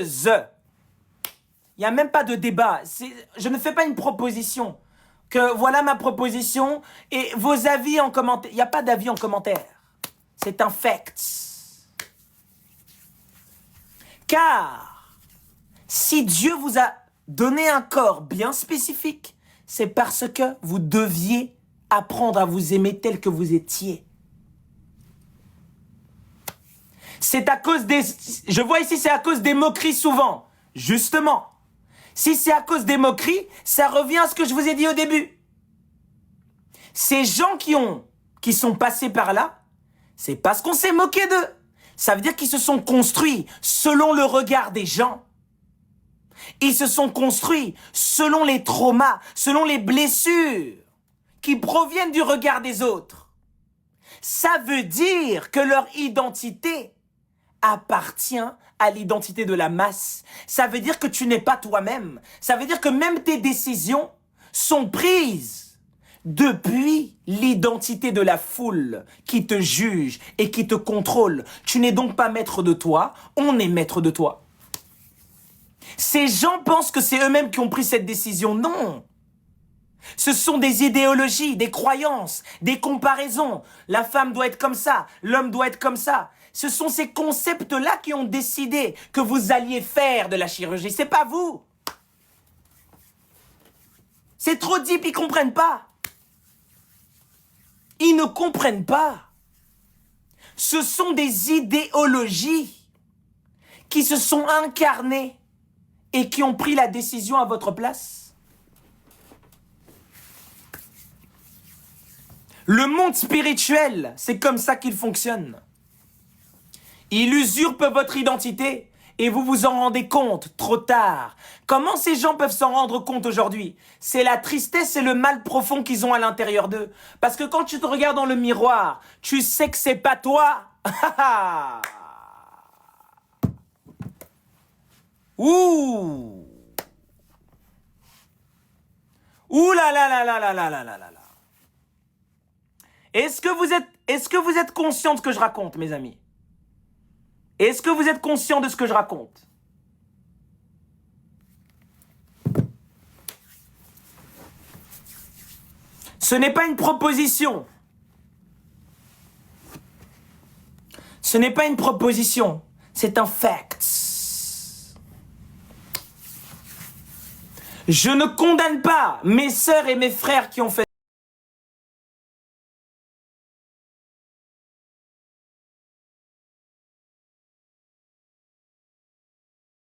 Il n'y a même pas de débat. Je ne fais pas une proposition. Que voilà ma proposition et vos avis en commentaire. Il n'y a pas d'avis en commentaire. C'est un fact. Car si Dieu vous a donné un corps bien spécifique, c'est parce que vous deviez apprendre à vous aimer tel que vous étiez. C'est à cause des... Je vois ici, c'est à cause des moqueries souvent. Justement. Si c'est à cause des moqueries, ça revient à ce que je vous ai dit au début. Ces gens qui sont passés par là, c'est parce qu'on s'est moqué d'eux. Ça veut dire qu'ils se sont construits selon le regard des gens. Ils se sont construits selon les traumas, selon les blessures qui proviennent du regard des autres. Ça veut dire que leur identité appartient à l'identité de la masse. Ça veut dire que tu n'es pas toi-même. Ça veut dire que même tes décisions sont prises depuis l'identité de la foule qui te juge et qui te contrôle. Tu n'es donc pas maître de toi, on est maître de toi. Ces gens pensent que c'est eux-mêmes qui ont pris cette décision. Non. Ce sont des idéologies, des croyances, des comparaisons. La femme doit être comme ça, l'homme doit être comme ça. Ce sont ces concepts-là qui ont décidé que vous alliez faire de la chirurgie. C'est pas vous. C'est trop deep, ils comprennent pas. Ils ne comprennent pas. Ce sont des idéologies qui se sont incarnées et qui ont pris la décision à votre place. Le monde spirituel, c'est comme ça qu'il fonctionne. Il usurpe votre identité et vous vous en rendez compte trop tard. Comment ces gens peuvent s'en rendre compte aujourd'hui? C'est la tristesse et le mal profond qu'ils ont à l'intérieur d'eux. Parce que quand tu te regardes dans le miroir, tu sais que c'est pas toi. Ouh! Ouh là là là là là là là là là là. Est-ce que vous êtes conscient de ce que je raconte, mes amis? Est-ce que vous êtes conscient de ce que je raconte? Ce n'est pas une proposition. Ce n'est pas une proposition. C'est un fact. Je ne condamne pas mes sœurs et mes frères qui ont fait